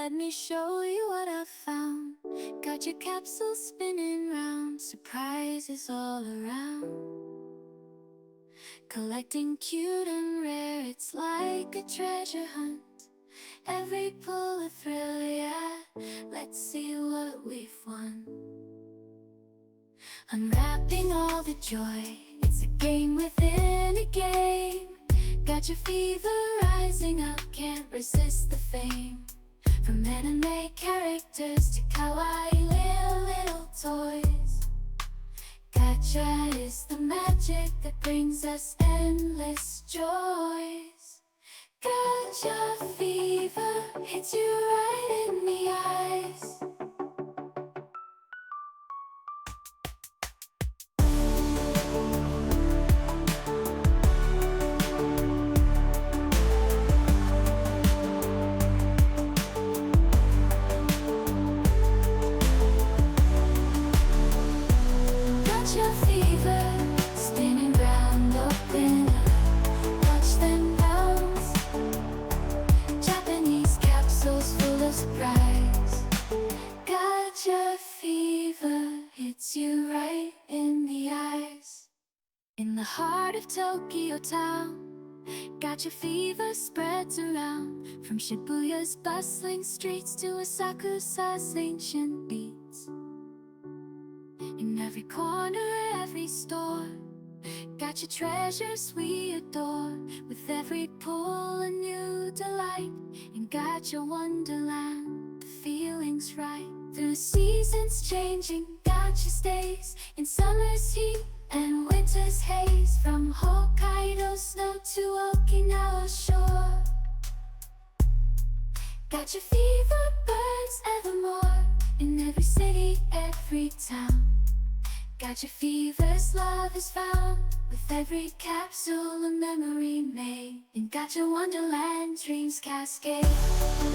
Let me show you what I found. Got your capsule spinning round, surprises all around. Collecting cute and rare, it's like a treasure hunt. Every pull a thrill, yeah. Let's see what we've won. Unwrapping all the joy, it's a game within a game. Got your fever rising up, can't resist the fame. From anime characters to kawaii little toys, Gacha is the magic that brings us endless joys. Gacha fever hits you right in the eyes. Gacha fever, spinning round, open up, watch them bounce. Japanese capsules full of surprise. Gacha fever hits you right in the eyes. In the heart of Tokyo town, Gacha fever spreads around. From Shibuya's bustling streets to Asakusa's ancient beats. In every corner, every store, Gacha treasures we adore. With every pull a new delight. In Gacha wonderland, the feeling's right. Through seasons changing, Gacha stays. In summer's heat and winter's haze. From Hokkaido's snow to Okinawa shore, Gacha fever burns evermore. In every city, every town, Gacha fever's love is found. With every capsule a memory made. In Gacha wonderland dreams cascade.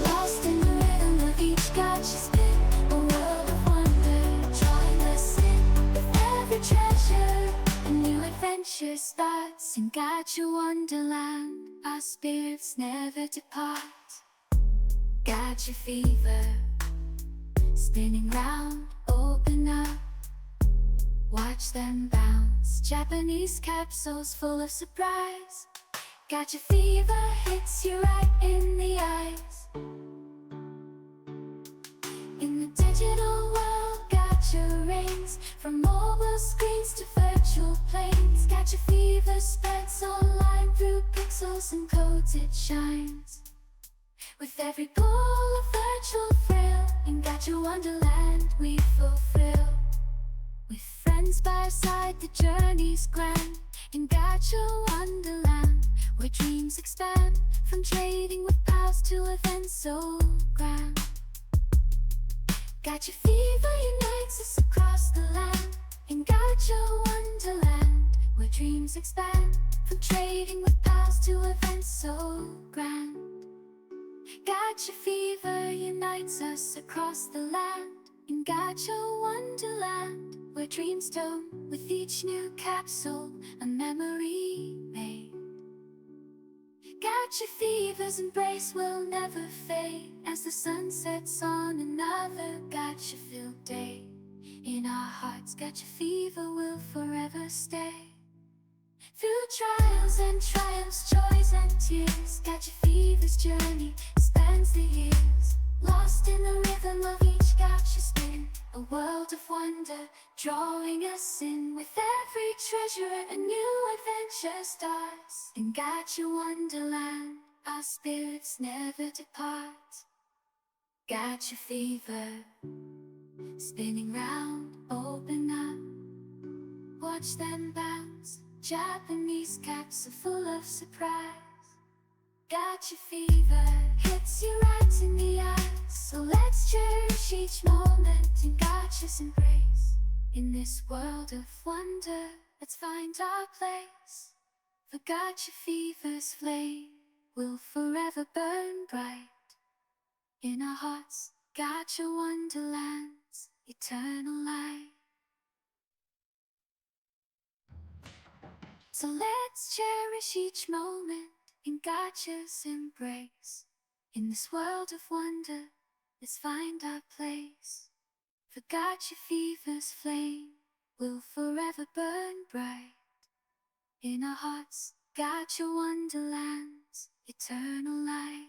Lost in the rhythm of each Gacha spin, a world of wonder drawing us in. With every treasure a new adventure starts. In Gacha wonderland our spirits never depart. Gacha fever, spinning round, open up, watch them bounce. Japanese capsules full of surprise. Gacha fever hits you right in the eyes. In the digital world, Gacha reigns. From mobile screens to virtual planes, Gacha fever spreads online through pixels and codes it shines. With every pull a virtual thrill. In Gacha wonderland we fulfill. With friends by our side the journey's grand. In Gacha wonderland where dreams expand. From trading with pals to events so grand. Gacha fever unites us across the land. In Gacha wonderland where dreams expand. From trading with pals to events so grand. Gacha fever unites us across the land. In Gacha wonderland where dreams dome. With each new capsule a memory made. Gacha fever's embrace will never fade. As the sun sets on another Gacha-filled day. In our hearts Gacha fever will forever stay. Through trials and triumphs, joys and tears, Gacha fever's journey spans the years. Lost in the rhythm of each Gacha spin, a world of wonder drawing us in. With every treasure a new adventure starts. In Gacha wonderland our spirits never depart. Gacha fever, spinning round, open up, watch them bounce. Japanese caps are full of surprise. Gacha fever hits you right in the eyes. So let's cherish each moment in Gacha's embrace. In this world of wonder, let's find our place. For Gacha fever's flame will forever burn bright. In our hearts, Gacha wonderland's eternal light. So let's cherish each moment in Gacha's embrace. In this world of wonder, let's find our place. For Gacha fever's flame will forever burn bright. In our hearts, Gacha wonderlands, eternal light.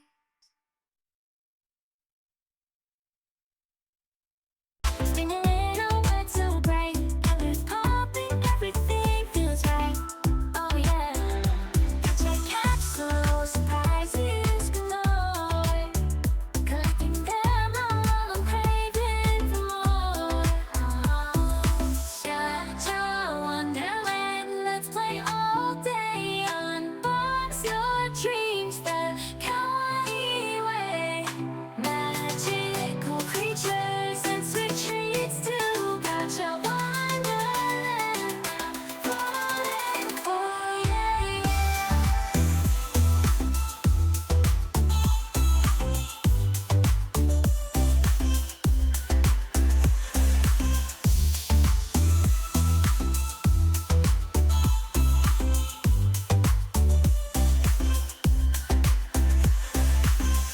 Spinning in a world so bright, colors popping, everything feels right. Oh yeah, Gacha capsule surprises galore. Collecting them all, I'm craving for more. Gacha wonderland, let's play all day. Unbox your dreams the kawaii way. Magical creatures and sweet treats too. Gacha wonderland, falling for you.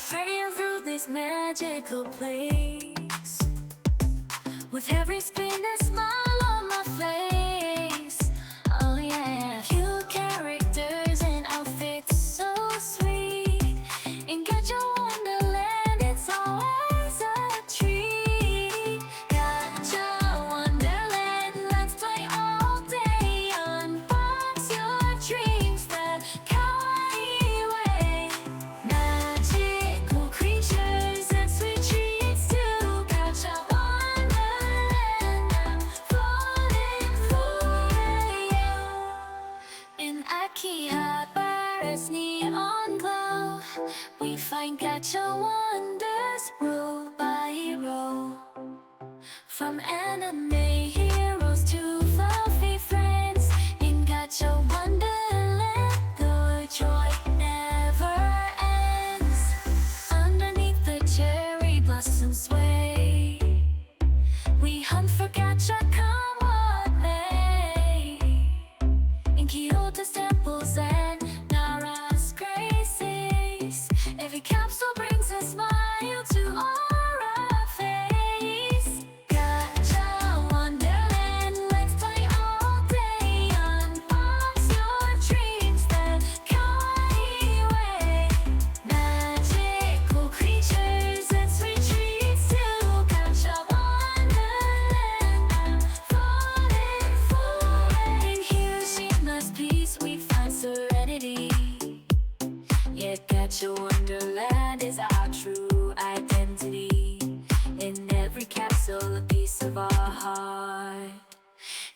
Praying through this magical place, with every spin a smile on my face. Oh yeah, cute characters and outfits so sweet. In Gacha Wonderland, it's always a treat. Gacha Wonderland, let's play all day. Unbox your dreams the kawaii way. Magical creatures and sweet treats too. Gacha Wonderland, I'm falling for you. In Akihabara's neon glow, we find Gacha wonders row by row. From anime heroes to fluffy friends, in Gacha Wonderland, the joy never ends. Underneath the cherry blossom sway, we hunt for Gacha come what may. In Kyoto's temples and Nara's graces, every capsule brings a smile to our face. Gacha Wonderland, let's play all day. Unbox your dreams the kawaii way. Magical creatures and sweet treats too. Gacha Wonderland, I'm falling for. In Hiroshima's peace we find serenity. Yet Gacha Wonderland is our true identity. In every capsule a piece of our heart.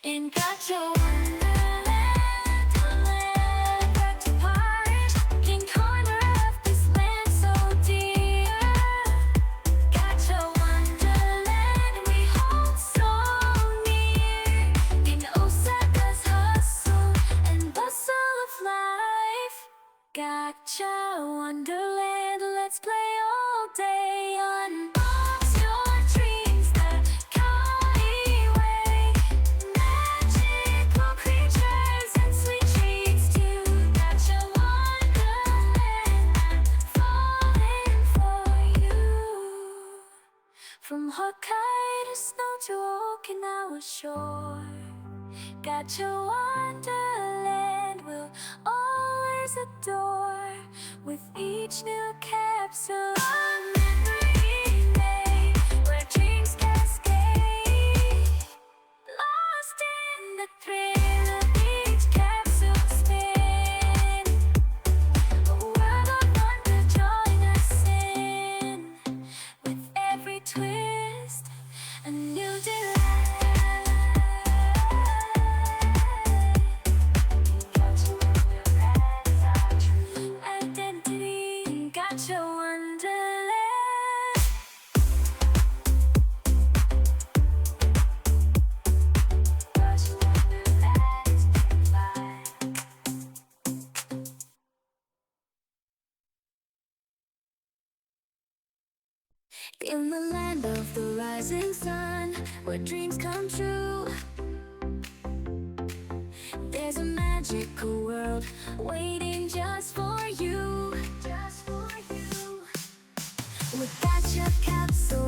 In Gacha Wonderland, we'll never depart. In corner of this land so dear, Gacha Wonderland we hold so near. In Osaka's hustle and bustle of life, Gacha Wonderland, let's play all day. Unbox your dreams the kawaii way. Magical creatures and sweet treats too. Gacha Wonderland, I'm falling for you. From Hokkaido snow to Okinawa shore, Gacha Wonderland will always adore. With each new capsule, a memory made, where dreams cascade. Lost in the thrill of each capsule spin, a world of wonder join us in. With every twist, a new delight. Gacha Wonderland's our true identity. Gacha Wonderland. Gacha Wonderland's life. In the land of the rising sun, where dreams come true, there's a magical world waiting just for you. With Gacha capsule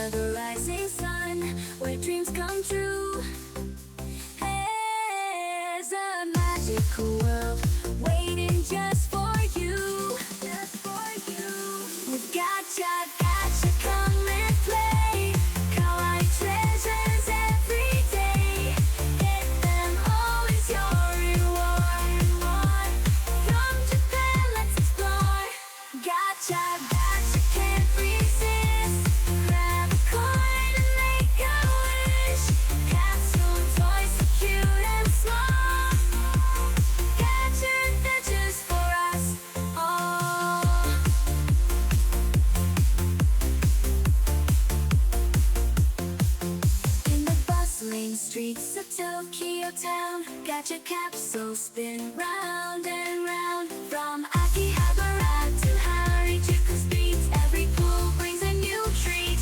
under the rising sun, where dreams come true. There's a magical world waiting just for you. Just for you. With Gacha, Gacha, come and play. Kawaii treasures every day. Get them all is your reward. From Japan, let's explore. Gacha, Gacha, can't resist. Grab a coin and make a wish. Capsule toys so cute and small. Gacha adventures for us all. In the bustling streets of Tokyo town, Gacha capsules spin round and round. From Akihabara to Harajuku streets, every pool brings a new treat.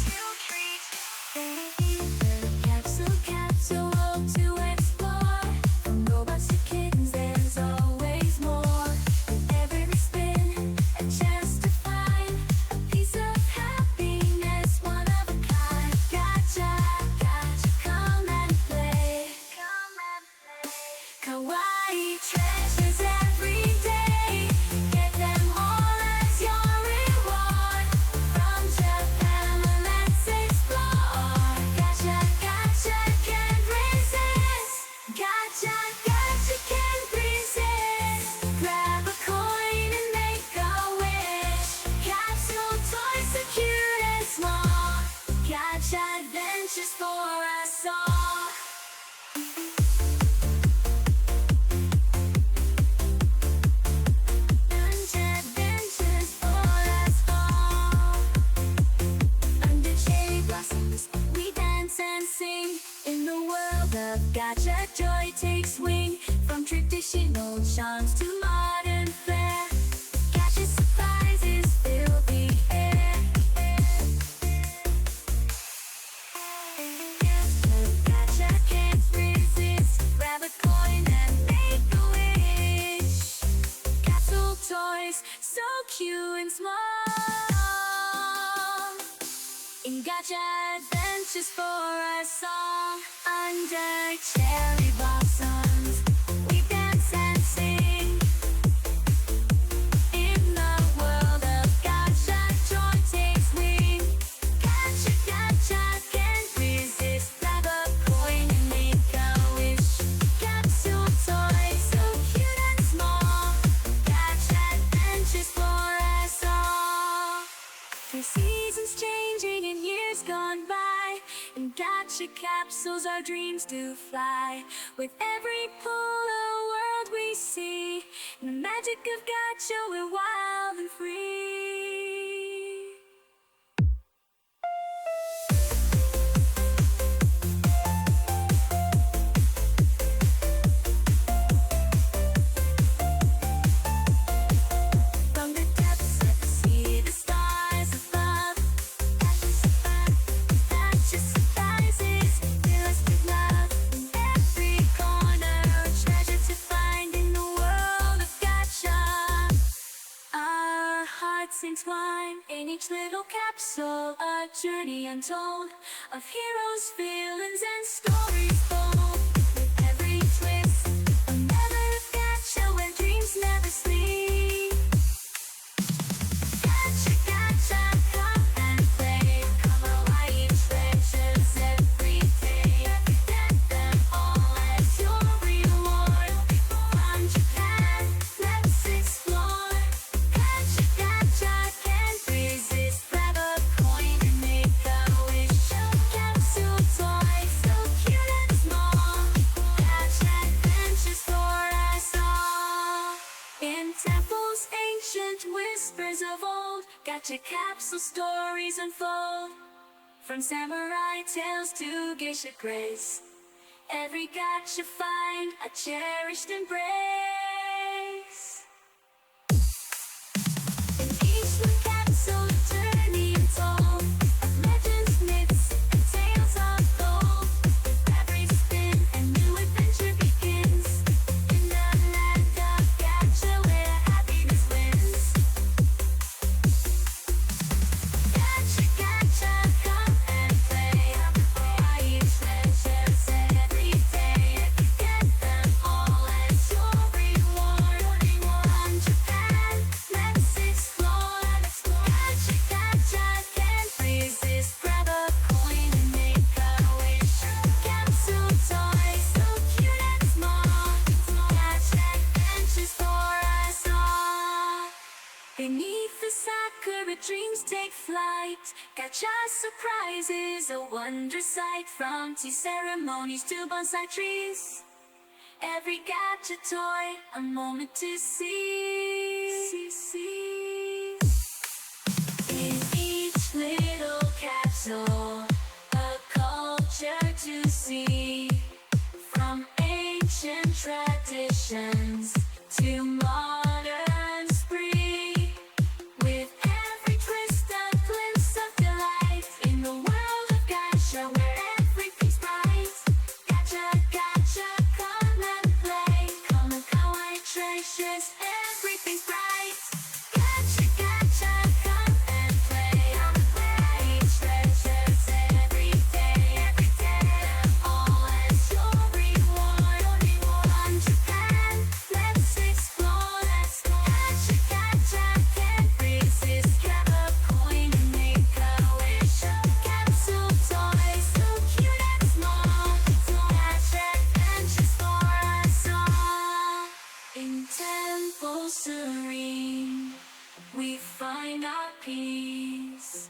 Capsule world to explore. From robots to kittens, there's always more. With every spin, a chance to find a piece of happiness, one of a kind. Gacha, Gacha, come and play. Come and play. Kawaii treasures every day. Get them all as your reward. From Japan, let's explore. Gacha, Gacha, can't resist. Gacha, Gacha, can't resist. Grab a coin and make a wish. Capsule toys so cute and small. Gacha adventures for us all. Adventures for us all. Under cherry blossoms, we dance and sing. In the world of Gacha, joy takes wing. From traditional charms to modern flair, Gacha surprises fill the air. Gacha can't resist. Grab a coin and make a wish. Capsule toys, so cute and small. In Gacha adventures for us all. Under cherry blossoms, we dance and sing. In the world of Gacha, joy takes wing. Gacha, Gacha, can't resist. Grab a coin and make a wish. Capsule toys, so cute and small. Gacha adventures for us all. Through seasons changing and years gone by, in Gacha capsules our dreams do fly. With every pull a world we see. In the magic of Gacha we're wild and free. From the depths of the sea, the stars above, Gacha surprises fill us with love. In every corner, a treasure to find in the world of Gacha. Our hearts entwine in each little capsule, a journey untold of heroes, feelings, and stories bold. With every twist, a method of Gacha where dreams never sleep. Gacha, Gacha, come and play. Kawaii treasures every day. Get them all as your reward. From Japan, let's explore. Gacha, Gacha, can't resist. Grab a coin and make a wish. Capsule toys, so cute and small. Gacha adventures for us all. In temples, ancient whispers of old, Gacha capsule stories unfold. From samurai tales to geisha grace, every Gacha find a cherished embrace. In each new capsule, a journey untold of legends, myths, and tales unfold. With every spin, a new adventure begins. In the land of Gacha, where happiness wins. Gacha, Gacha, come and Gacha surprises, a wonder sight. From tea ceremonies to bonsai trees, every gacha toy, a moment to see. In each little capsule, a culture to see. From ancient traditions to modern spree, with every twist a glimpse of delight. In the world of Gacha, where everything's bright. Gacha, Gacha, come and play. Come and kawaii treasures, everything's bright. Gacha, Gacha, come and play. Kawaii treasures every day. All as your reward. On Japan, let's explore. Gacha, Gacha, can't resist. Grab a coin and make a wish. Capsule toys, so cute and small. Gacha adventures for us all. In temple serene, we find our peace.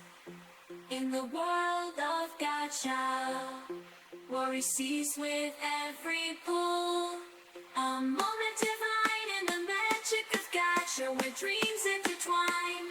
In the world of Gacha, worry cease with every pull. A moment divine in the magic of Gacha, where dreams intertwine.